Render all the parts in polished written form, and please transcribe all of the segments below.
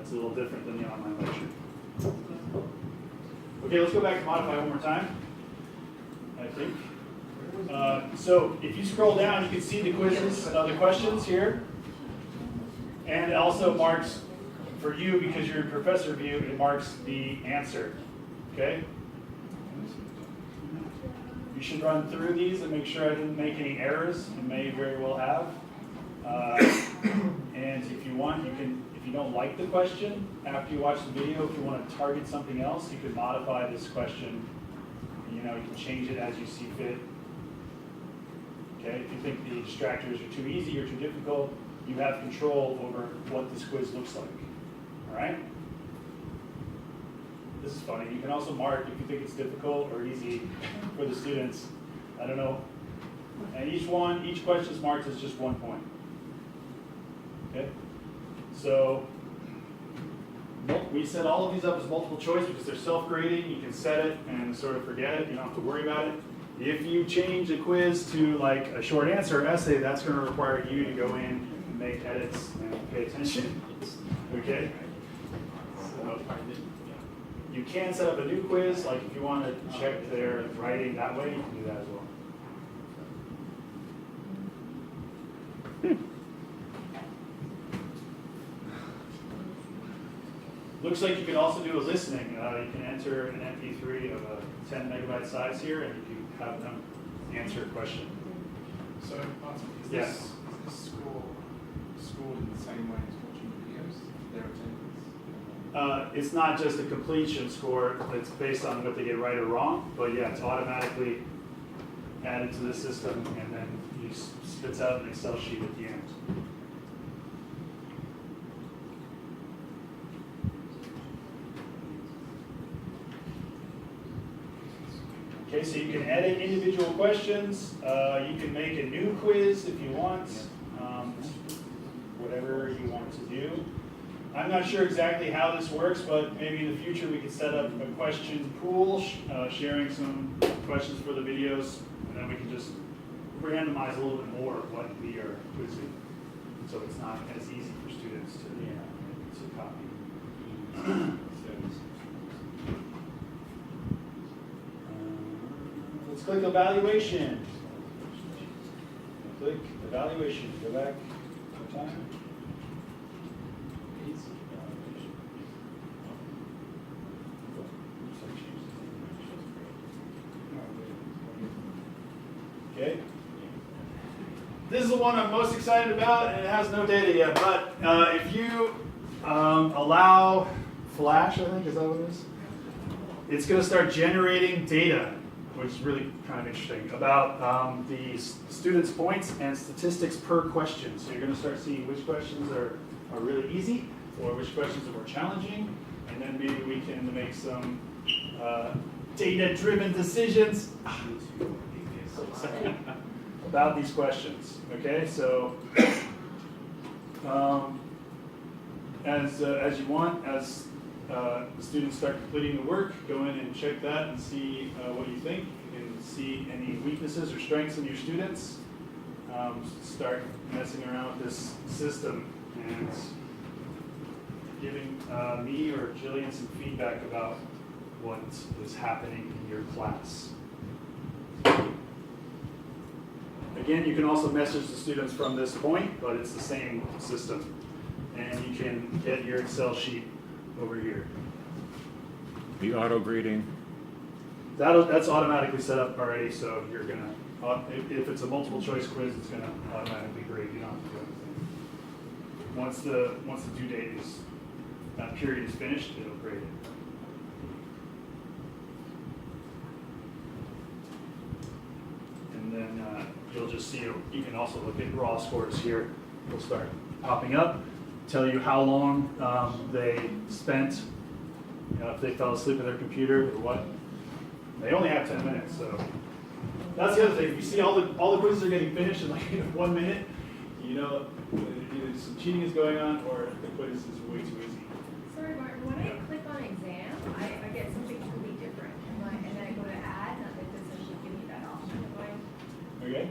It's a little different than the online lecture. Okay, let's go back to modify one more time, I think. So if you scroll down, you can see the quizzes, the questions here. And it also marks, for you, because you're in professor view, it marks the answer. Okay? You should run through these and make sure I didn't make any errors. You may very well have. And if you want, you can, if you don't like the question after you watch the video, if you want to target something else, you could modify this question. You know, you can change it as you see fit. Okay, if you think the distractors are too easy or too difficult, you have control over what this quiz looks like. All right? This is funny. You can also mark if you think it's difficult or easy for the students. I don't know. And each question is marked as just 1 point. Okay? So we set all of these up as multiple choice because they're self-grading. You can set it and sort of forget it. You don't have to worry about it. If you change a quiz to like a short answer essay, that's going to require you to go in and make edits and pay attention. Okay? So you can set up a new quiz, like if you want to check their writing that way, you can do that as well. Looks like you can also do a listening. You can enter an MP3 of a 10 megabyte size here, and you can have them answer a question. So, is Yes. this school in the same way as watching videos? Their attendance? It's not just a completion score that's based on what they get right or wrong, but yeah, it's automatically added to the system, and then you spits out an Excel sheet at the end. Okay, so you can edit individual questions. You can make a new quiz if you want, whatever you want to do. I'm not sure exactly how this works, but maybe in the future we could set up a question pool, sharing some questions for the videos, and then we can just randomize a little bit more what we are quizzing, so it's not as easy for students to copy. Let's click evaluation. Click evaluation. Go back one time. Okay. This is the one I'm most excited about, and it has no data yet. But if you allow Flash, I think, is that what it is? It's going to start generating data, which is really kind of interesting, about the students' points and statistics per question. So you're going to start seeing which questions are really easy, or which questions are more challenging, and then maybe we can make some data-driven decisions about these questions. Okay, so as you want, as the students start completing the work, go in and check that and see what you think. You can see any weaknesses or strengths in your students. Start messing around with this system and giving me or Jillian some feedback about what is happening in your class. Again, you can also message the students from this point, but it's the same system. And you can get your Excel sheet over here. The auto grading. That's automatically set up already, so you're gonna, if it's a multiple choice quiz, it's gonna automatically grade. You don't have to do anything. Once the due date is, that period is finished, it'll grade it. And then you'll just see, you can also look at raw scores here. Will start popping up, tell you how long they spent, if they fell asleep at their computer or what. They only have 10 minutes, so that's the other thing. If you see all the quizzes are getting finished in like 1 minute, you know either some cheating is going on or the quiz is way too easy. Sorry, Martin, when I click on exam, I get something totally different. And then I go to add, and it doesn't actually give me that option. Okay.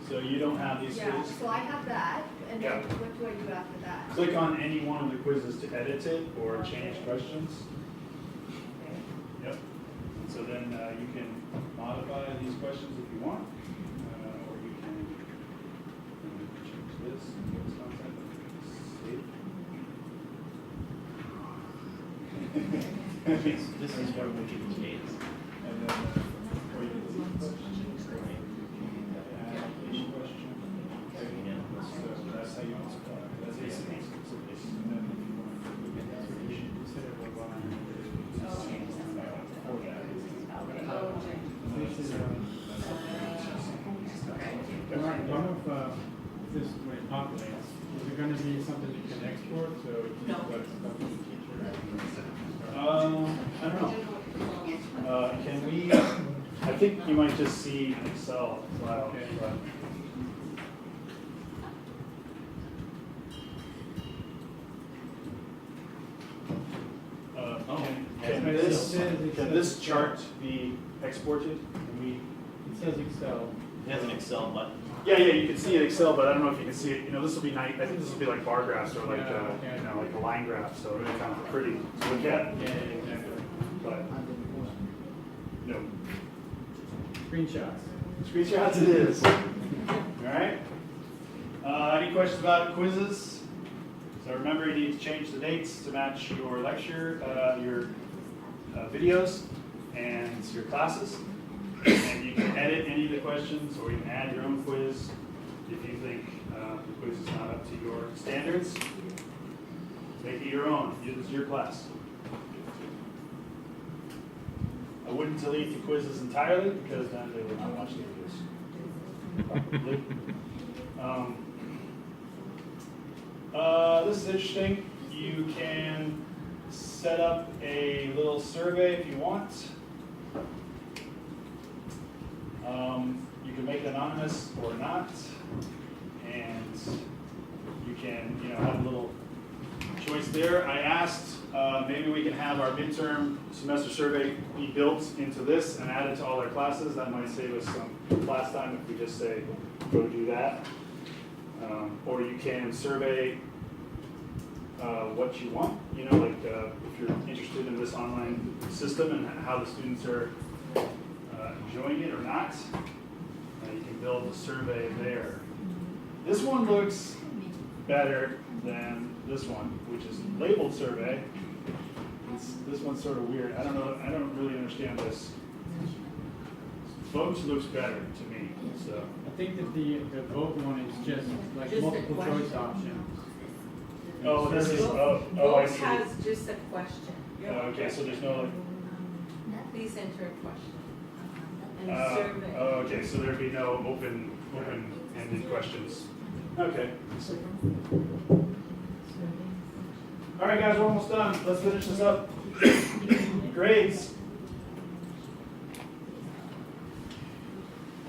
So you don't have these Yeah, quizzes? so I have that, and then Yeah. what do I do after that? Click on any one of the quizzes to edit it or change questions. Okay. Yep. So then you can modify these questions if you want, or you can change this, this content, save. This is what we can change. And then, or you can delete questions, or you can add a question. So that's how you multiply. That's a sentence. And then if you want to look at that, you should consider what line for that. This is, one of this, when it populates, is it gonna be something you can export, so it's No. like stuff in the future? I don't know. Can we, I think you might just see an Excel file. Okay. But, can this chart be exported? Can we? It says Excel. It has an Excel button. Yeah, you can see it Excel, but I don't know if you can see it. You know, this will be nice. I think this will be like bar graphs or like, Yeah. you know, like a line graph, so it's kind of pretty to look at. Yeah, exactly. But no. Screenshots. Screenshots it is. All right. Any questions about quizzes? So remember, you need to change the dates to match your lecture, your videos, and your classes. And you can edit any of the questions, or you can add your own quiz if you think the quiz is not up to your standards. Make it your own. Use your class. I wouldn't delete the quizzes entirely because then they would not watch the videos. Probably. This is interesting. You can set up a little survey if you want. You can make it anonymous or not, and you can, have a little choice there. I asked maybe we can have our midterm semester survey be built into this and added to all our classes. That might save us some class time if we just say, go do that. Or you can survey what you want, like if you're interested in this online system and how the students are enjoying it or not, you can build a survey there. This one looks better than this one, which is labeled survey. This one's sort of weird. I don't really understand this. Votes looks better to me, so. I think that the vote one is just like Just a multiple choice question. options. Oh, this is, I Vote see. has just a question. Okay, so there's no, Please enter a question. And survey. okay, so there'd be no open-ended questions. Okay. All right, guys, we're almost done. Let's finish this up. Grades.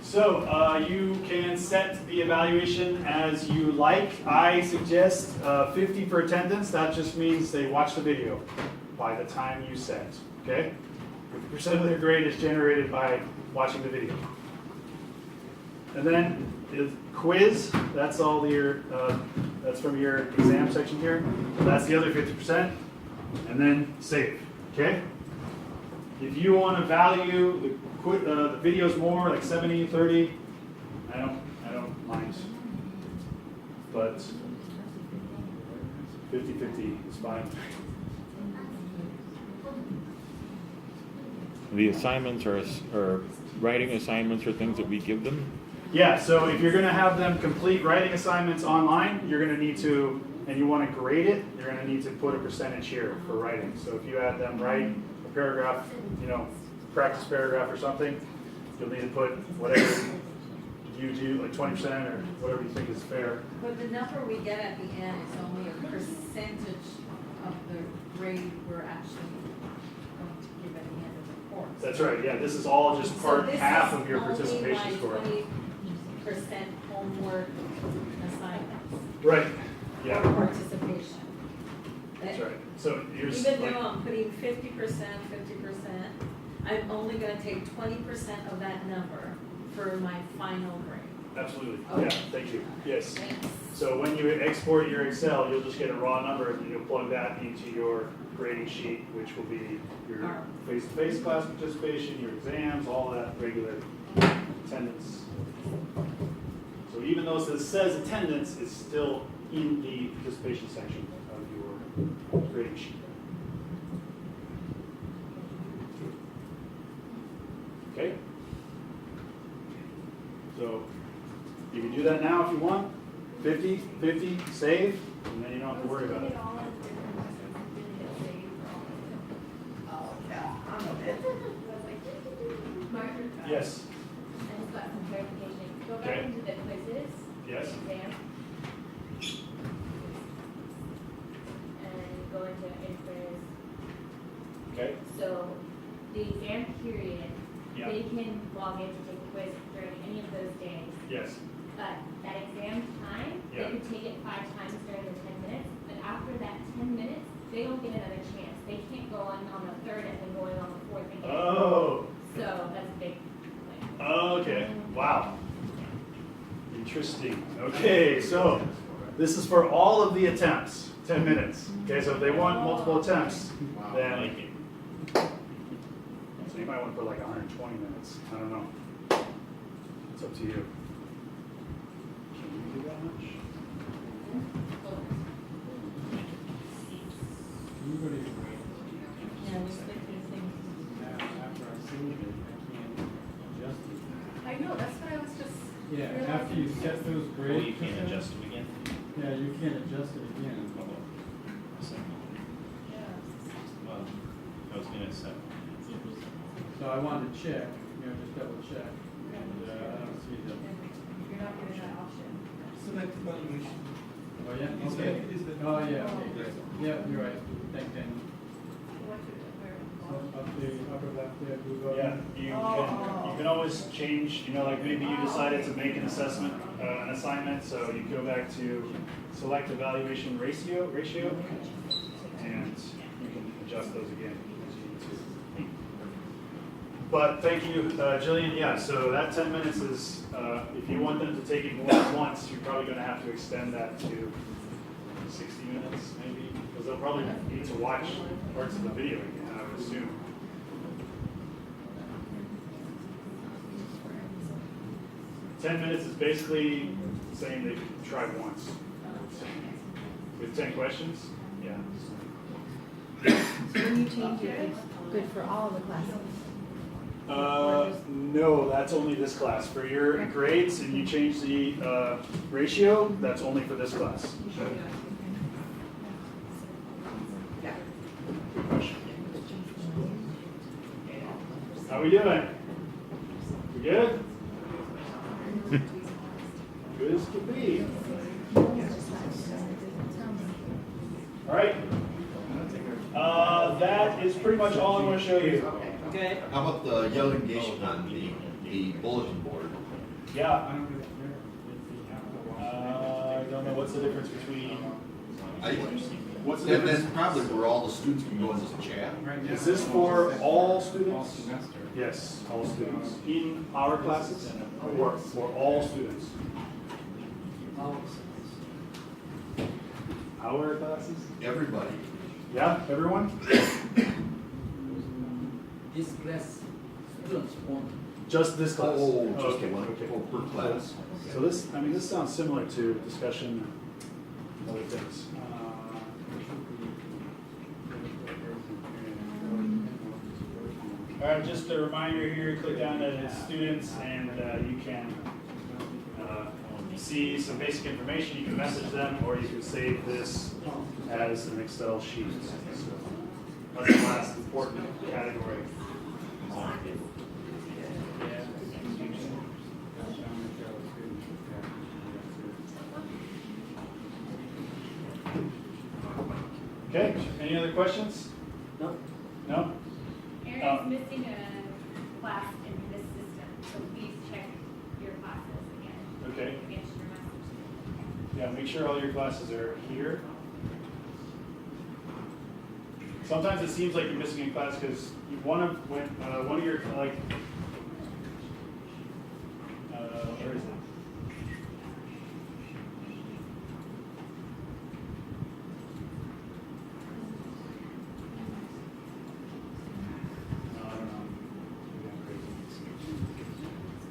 So you can set the evaluation as you like. I suggest 50 for attendance. That just means they watch the video by the time you set, okay? 50% of their grade is generated by watching the video. And then the quiz, that's all your, that's from your exam section here. That's the other 50%. And then save, okay? If you want to value the videos more, like 70, 30, I don't mind. But 50-50 is fine. The assignments are writing assignments or things that we give them? Yeah, so if you're going to have them complete writing assignments online, you're going to need to, and you want to grade it, you're going to need to put a percentage here for writing. So if you had them write a paragraph, practice paragraph or something, you'll need to put whatever you do, like 20% or whatever you think is fair. But the number we get at the end is only a percentage of the grade we're actually going to give at the end of the course. That's right, yeah, this is all just half of your participation score. So this is only 20% homework assignments. Right, Or yeah, participation. that's right. So here's Even like, though I'm putting 50%, I'm only gonna take 20% of that number for my final grade. Absolutely, Okay. yeah, thank you, yes. Thanks. So when you export your Excel, you'll just get a raw number, and you'll plug that into your grading sheet, which will be your face-to-face class participation, your exams, all that regular attendance. So even though it says attendance, it's still in the participation section of your grading sheet. Okay? So you can do that now if you want. 50, 50, save, and then you don't have to worry about it. Mark, Yes, I just got some clarification. Go Okay. back into the quizzes. Yes. Exam. And go into inquiries. okay, So the exam period, Yeah. they can log in to take a quiz during any of those days. yes, But that exam time, they Yeah. could take it 5 times during the 10 minutes. But after that 10 minutes, they don't get another chance. They can't go on the third and then going on the fourth again. oh, So that's a big thing. okay, wow. Interesting, okay, so this is for all of the attempts, 10 minutes. Okay, so if they want multiple attempts, I then, like it. so you might want to put like 120 minutes, I don't know. It's up to you. Can you do that much? Can you go to your grades? Yeah, we stick these things. Now, after I save it, I can't adjust it. I know, that's what I was just. Yeah, after you set those Oh, grades. you can't adjust them again? Yeah, you can't adjust it again. Well, I was gonna say. So I wanted to check, just double check. And, I don't see the, You're not giving that option. Select evaluation. oh, yeah, Is okay. that- is that- Oh, yeah, okay, great. Yeah, you're right. Thank you. So up the upper left there, blue button. Yeah, you can always change, like maybe you decided to make an assessment, an assignment, so you go back to select evaluation ratio, and you can adjust those again as you need to. But thank you, Jillian, yeah, so that 10 minutes is, if you want them to take it more than once, you're probably gonna have to extend that to 60 minutes maybe, because they'll probably need to watch parts of the video again, I would assume. 10 minutes is basically saying they could try once. With 10 questions, yeah. So when you change it, it's good for all of the classes? No, that's only this class. For your grades, and you change the ratio, that's only for this class. Good question. How we doing? We good? Good as can be. All right. That is pretty much all I want to show you. Okay. How about the yellow engagement on the bulletin board? Yeah. I don't really care if you have to watch. I don't know what's the difference between. What's the That's difference? probably where all the students can go into the chat. Right now, Is this for all all students? semester. Yes, all students. In our classes, or for all students? Our classes? Everybody. Yeah, everyone? This class, students want. Just this class? Oh, just Okay, one, okay. oh, per class. So this, this sounds similar to discussion, other things. All right, just a reminder here, click down to students and you can see some basic information. You can message them or you can save this as an Excel sheet. So that's the last important category. Okay, any other questions? No. No? Aaron is missing a class in this system, so please check your classes again. Okay. Against your message. Yeah, make sure all your classes are here. Sometimes it seems like you're missing a class because one of your, like, where is it?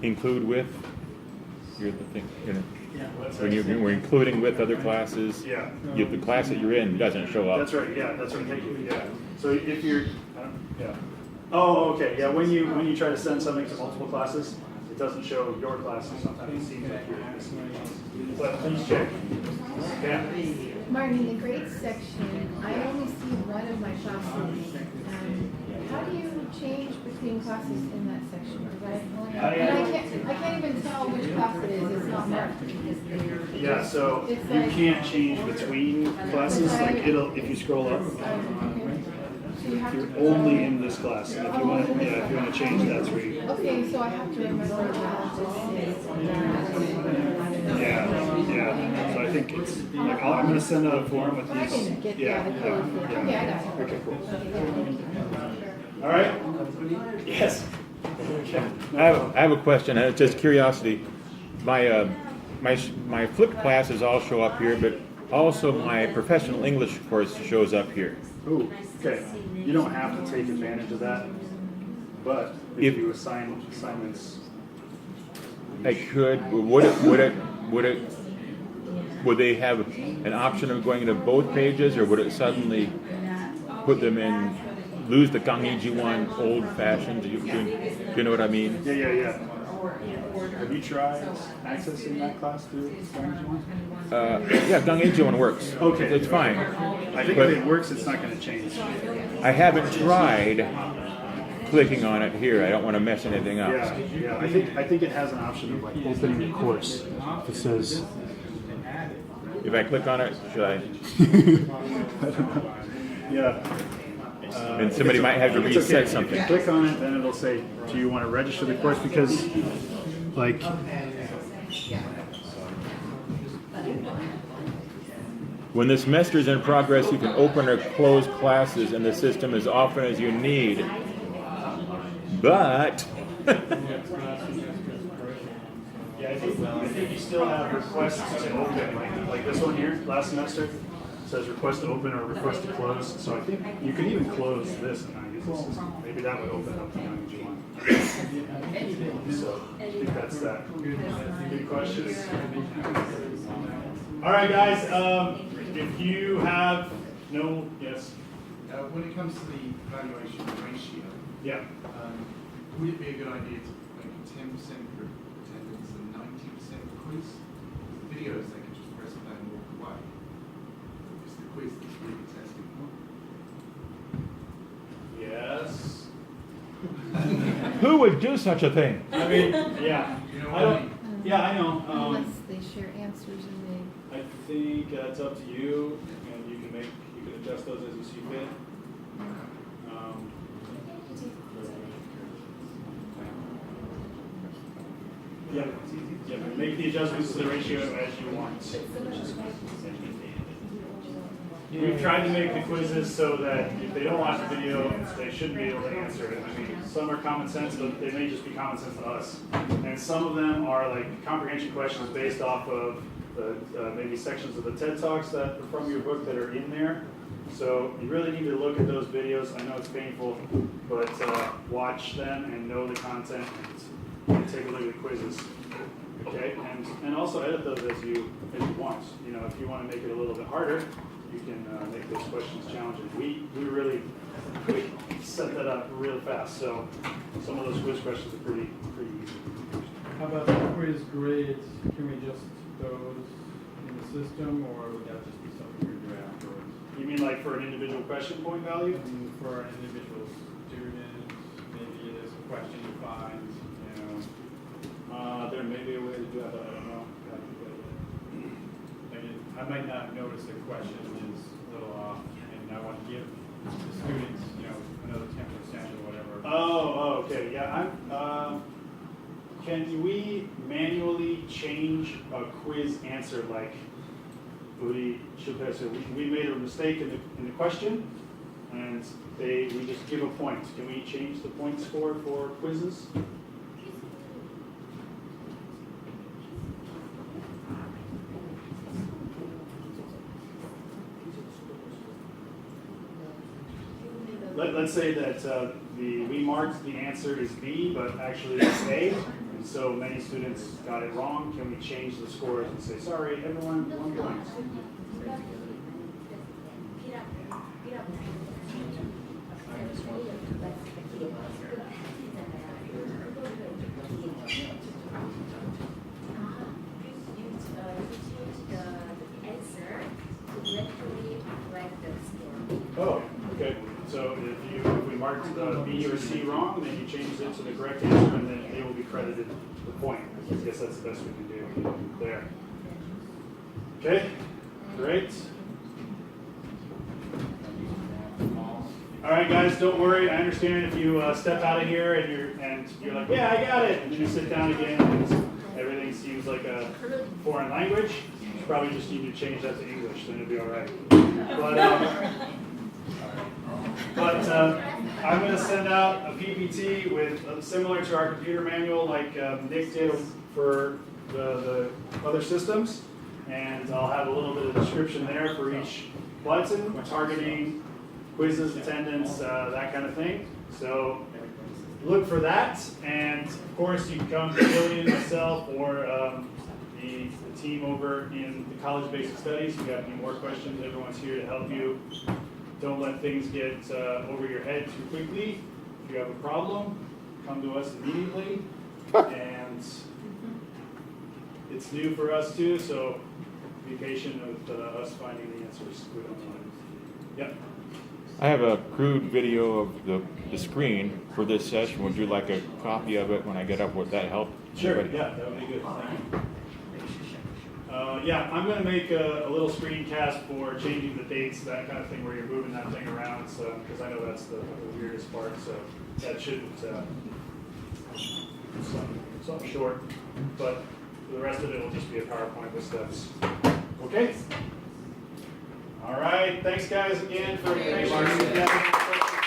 include with? You're the thing, you know, What's when that? we're including with other classes, Yeah. the class that you're in doesn't show up. That's right, yeah, that's right, thank you, yeah. So if you're, yeah. Oh, okay, yeah, when you try to send something to multiple classes, it doesn't show your classes, sometimes it seems like you're missing classes. But please check. Yeah, Martin, in the grades section, I only see one of my classes. How do you change between classes in that section? Because I can't even tell which class it is, it's not marked. yeah, so you can't change between classes, like if you scroll up, So you have you're to. only in this class, and if you want to change, that's where you, Okay, so I have to remember that. yeah, so I think it's, like, I'm gonna send out a form with But I these, can get yeah, the code for it. yeah. Okay, I got it. Okay, cool. Okay. All right? Yes. I have a question, and it's just curiosity. My flipped classes all show up here, but also my professional English course shows up here. Ooh, okay. You don't have to take advantage of that, but if you assign assignments, I could. Would they have an option of going to both pages, or would it suddenly put them in? Lose the Gangiji one, old fashioned. Do you know what I mean? yeah. Have you tried accessing that class through Gangiji one? Yeah, Gangiji one works. Okay. It's fine. I think But if it works, it's not going to change. I haven't tried clicking on it here. I don't want to mess anything up. Yeah. I think it has an option of like opening the course. If it says, If I click on it, should I? yeah. And somebody might have to It's okay. reset If something. you click on it, then it'll say, do you want to register the course? Because, like, When the semester is in progress, you can open or close classes in the system as often as you need. But yeah, I think you still have requests to open, like this one here, last semester, says request to open or request to close. So I think you could even close this and not use the system. Maybe that would open up the Gangiji one. So I think that's that. Good questions. All right, guys. If you have no, yes, When it comes to the valuation ratio, yeah. would it be a good idea to make 10% for attendance and 90% quiz? The videos, they can just press play and walk away. It's the quiz that's really testing. Yes. who would do such a thing? I mean, yeah. You know I what I don't. mean? Yeah, I know. Unless they share answers and I think it's up to you, and you can adjust those as you see fit. Yeah, make the adjustments to the ratio as you want. We've tried to make the quizzes so that if they don't watch the video, they should be able to answer it. I mean, some are common sense, but they may just be common sense to us. And some of them are like comprehension questions based off of the maybe sections of the TED Talks that are from your book that are in there. So you really need to look at those videos. I know it's painful, but watch them and know the content and take a look at the quizzes. Okay, and also edit those as you want. You know, if you want to make it a little bit harder, you can make those questions challenging. We really set that up real fast. So some of those quiz questions are pretty easy. How about the quiz grades? Can we adjust those in the system, or would that just be something we do afterwards? You mean like for an individual question point value? And for an individual student, maybe it is a question you find, you know. There may be a way to do that, but I don't know. I mean, I might not notice the question is a little off, and I want to give the students, you know, another 10% or whatever. Oh, okay, yeah. Can we manually change a quiz answer like we made a mistake in the question, and we just give a point. Can we change the point score for quizzes? Let's say that we marked the answer as B, but actually it's A. so many students got it wrong, can we change the scores and say, sorry, everyone, 1 point? Oh, okay, so if we marked B or C wrong, then you changed it to the correct answer, and then they will be credited the point. I guess that's the best we can do there. Okay, great. All right, guys, don't worry. I understand if you step out of here and you're like, yeah, I got it, and then you sit down again and everything seems like a foreign language. You probably just need to change that to English, then it'll be all right. But I'm going to send out a PPT with similar to our computer manual, like Nick did for the other systems, and I'll have a little bit of description there for each button, targeting, quizzes, attendance, that kind of thing. So look for that, and of course you can come to Lillian, myself, or the team over in the College Basic Studies. If you got any more questions, everyone's here to help you. Don't let things get over your head too quickly. If you have a problem, come to us immediately. And it's new for us too, so be patient with us finding the answers. We don't know it. Yep. I have a crude video of the screen for this session. Would you like a copy of it when I get up? Would that help? Sure, Anybody? yeah, that would be good. Thank you. Yeah, I'm going to make a little screencast for changing the dates, that kind of thing, where you're moving that thing around, so because I know that's the weirdest part, so that shouldn't, something short, but for the rest of it will just be a PowerPoint with steps. Okay? All right, thanks guys again for your patience.